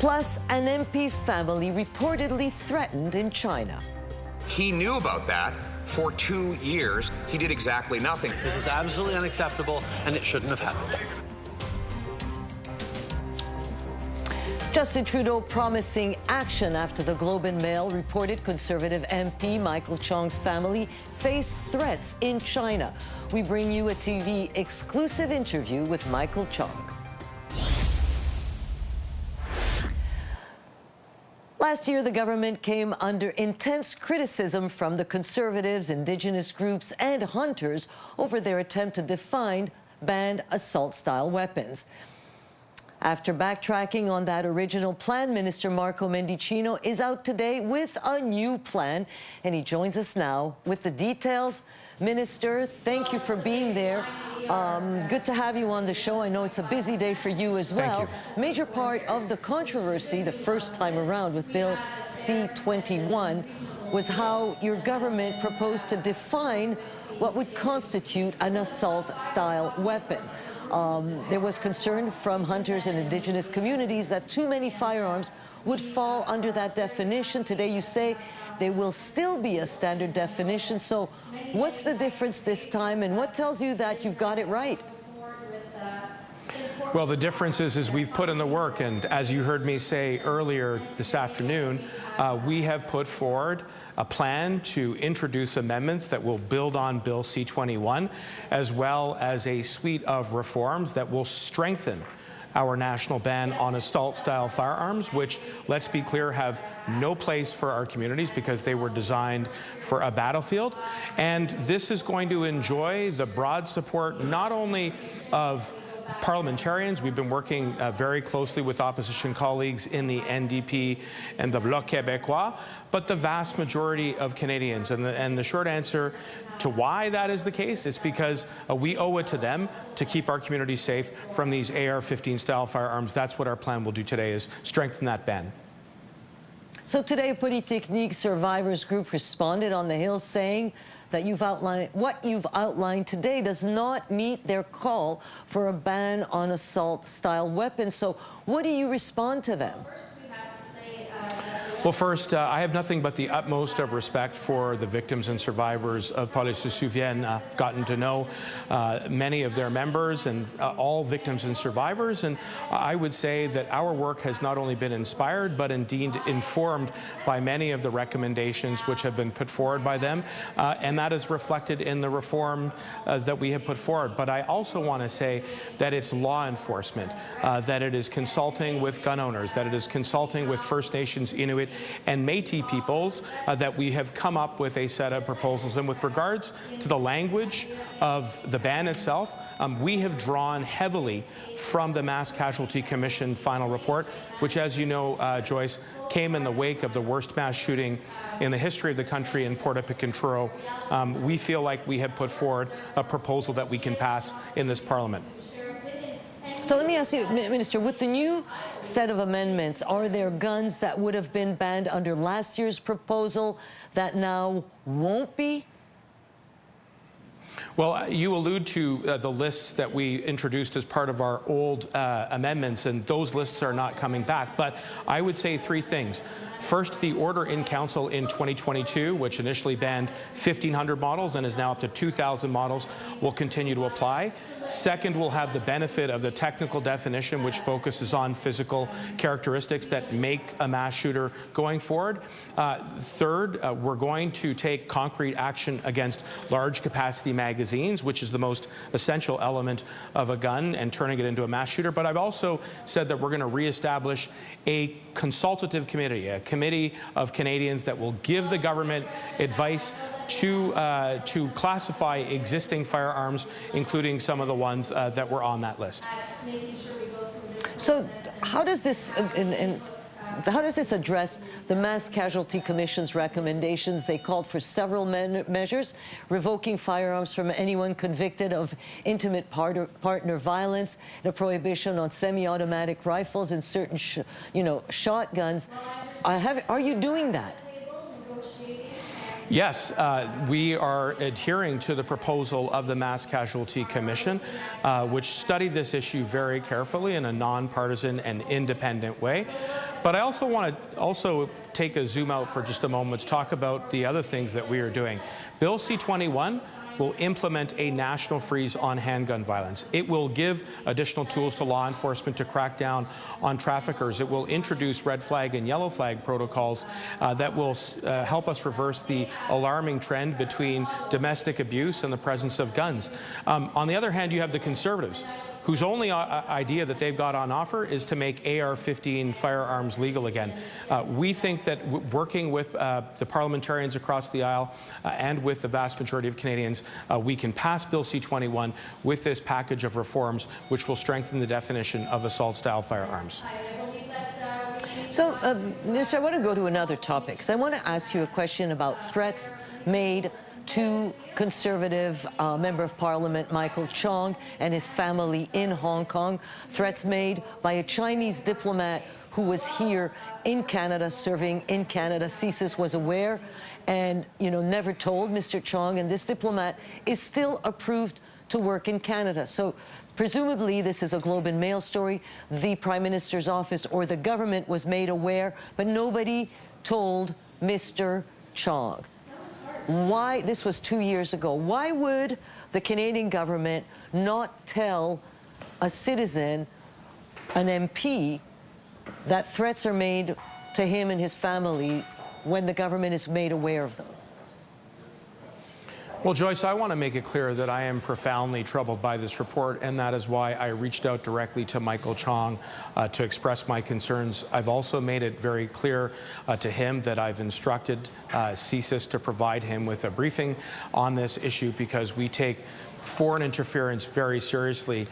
Plus, an MP's family reportedly threatened in China. He knew about that for 2 years. He did exactly nothing. This is absolutely unacceptable, and it shouldn't have happened. Justin Trudeau promising action after the Globe and Mail reported Conservative MP Michael Chong's family faced threats in China. We bring you a TV exclusive interview with Michael Chong. Last year, the government came under intense criticism from the Conservatives, Indigenous groups, and hunters over their attempt to define banned assault-style weapons. After backtracking on that original plan, Minister Marco Mendicino is out today with a new plan, and he joins us now with the details. Minister, thank you for being there. Good to have you on the show. I know it's a busy day for you as well. Major part of the controversy the first time around with Bill C-21 was how your government proposed to define what would constitute an assault-style weapon. There was concern from hunters and Indigenous communities that too many firearms would fall under that definition. Today you say there will still be a standard definition. So what's the difference this time, and what tells you that you've got it right? Well, the difference is we've put in the work, and as you heard me say earlier this afternoon, we have put forward a plan to introduce amendments that will build on Bill C-21, as well as a suite of reforms that will strengthen our national ban on assault-style firearms, which, let's be clear, have no place for our communities because they were designed for a battlefield. And this is going to enjoy the broad support not only of parliamentarians. We've been working very closely with opposition colleagues in the NDP and the Bloc Québécois, but the vast majority of Canadians. And the short answer to why that is the case is because we owe it to them to keep our communities safe from these AR-15 style firearms. That's what our plan will do today, is strengthen that ban. So today, Polytechnique Survivors Group responded on the Hill saying that what you've outlined today does not meet their call for a ban on assault-style weapons. So what do you respond to them? Well, first, I have nothing but the utmost of respect for the victims and survivors of Police se Souviennent. I've gotten to know many of their members and all victims and survivors, and I would say that our work has not only been inspired, but indeed informed by many of the recommendations which have been put forward by them, and that is reflected in the reform that we have put forward. But I also want to say that it's law enforcement, that it is consulting with gun owners, that it is consulting with First Nations, Inuit, and Métis peoples, that we have come up with a set of proposals. And with regards to the language of the ban itself, we have drawn heavily from the Mass Casualty Commission final report, which, as you know, Joyce, came in the wake of the worst mass shooting in the history of the country in Port-au-Picanturo. We feel like we have put forward a proposal that we can pass in this Parliament. So let me ask you, Minister, with the new set of amendments, are there guns that would have been banned under last year's proposal that now won't be? Well, you allude to the lists that we introduced as part of our old amendments, and those lists are not coming back. But I would say three things. First, the order in council in 2022, which initially banned 1,500 models and is now up to 2,000 models, will continue to apply. Second, we'll have the benefit of the technical definition, which focuses on physical characteristics that make a mass shooter going forward. Third, we're going to take concrete action against large capacity magazines, which is the most essential element of a gun, and turning it into a mass shooter. But I've also said that we're going to reestablish a consultative committee, a committee of Canadians that will give the government advice to classify existing firearms, including some of the ones that were on that list. So how does this address the Mass Casualty Commission's recommendations? They called for several measures, revoking firearms from anyone convicted of intimate partner violence, and a prohibition on semi-automatic rifles and certain, shotguns. Are you doing that? Yes, we are adhering to the proposal of the Mass Casualty Commission, which studied this issue very carefully in a nonpartisan and independent way. But I also want to take a zoom out for just a moment to talk about the other things that we are doing. Bill C-21 will implement a national freeze on handgun violence. It will give additional tools to law enforcement to crack down on traffickers. It will introduce red flag and yellow flag protocols that will help us reverse the alarming trend between domestic abuse and the presence of guns. On the other hand, you have the Conservatives, whose only idea that they've got on offer is to make AR-15 firearms legal again. We think that working with the parliamentarians across the aisle and with the vast majority of Canadians, we can pass Bill C-21 with this package of reforms, which will strengthen the definition of assault-style firearms. So, Minister, I want to go to another topic, because I want to ask you a question about threats made to Conservative Member of Parliament Michael Chong and his family in Hong Kong, threats made by a Chinese diplomat who was here in Canada, serving in Canada. CSIS was aware and, never told Mr. Chong, and this diplomat is still approved to work in Canada. So presumably this is a Globe and Mail story. The Prime Minister's office or the government was made aware, but nobody told Mr. Chong. Why, this was 2 years ago, why would the Canadian government not tell a citizen, an MP, that threats are made to him and his family when the government is made aware of them? Well, Joyce, I want to make it clear that I am profoundly troubled by this report, and that is why I reached out directly to Michael Chong to express my concerns. I've also made it very clear to him that I've instructed CSIS to provide him with a briefing on this issue, because we take foreign interference very seriously.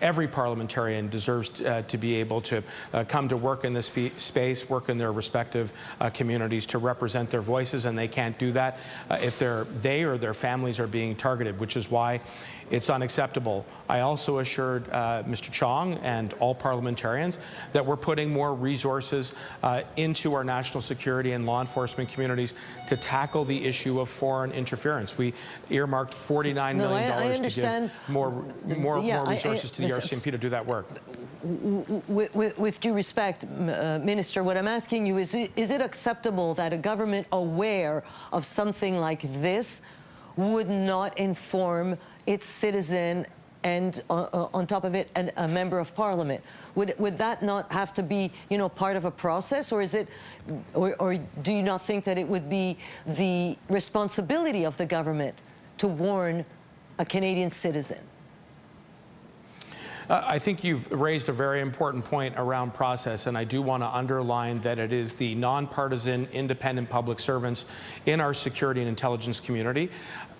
Every parliamentarian deserves to be able to come to work in this space, work in their respective communities to represent their voices, and they can't do that if they or their families are being targeted, which is why it's unacceptable. I also assured Mr. Chong and all parliamentarians that we're putting more resources into our national security and law enforcement communities to tackle the issue of foreign interference. We earmarked $49 million to give more resources to the RCMP to do that work. With due respect, Minister, what I'm asking you is it acceptable that a government aware of something like this would not inform its citizen and, on top of it, a member of Parliament? Would that not have to be, part of a process, or is it, or do you not think that it would be the responsibility of the government to warn a Canadian citizen? I think you've raised a very important point around process, and I do want to underline that it is the nonpartisan, independent public servants in our security and intelligence community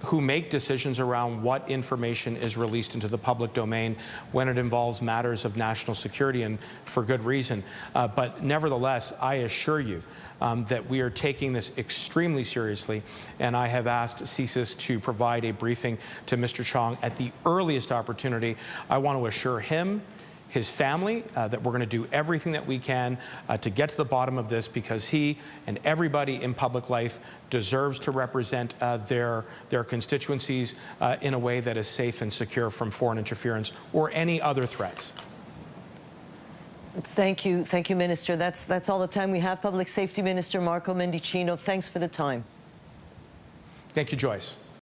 who make decisions around what information is released into the public domain when it involves matters of national security, and for good reason. But nevertheless, I assure you that we are taking this extremely seriously, and I have asked CSIS to provide a briefing to Mr. Chong at the earliest opportunity. I want to assure him, his family, that we're going to do everything that we can to get to the bottom of this, because he and everybody in public life deserves to represent their constituencies in a way that is safe and secure from foreign interference or any other threats. Thank you, Minister. That's all the time we have. Public Safety Minister Marco Mendicino, thanks for the time. Thank you, Joyce.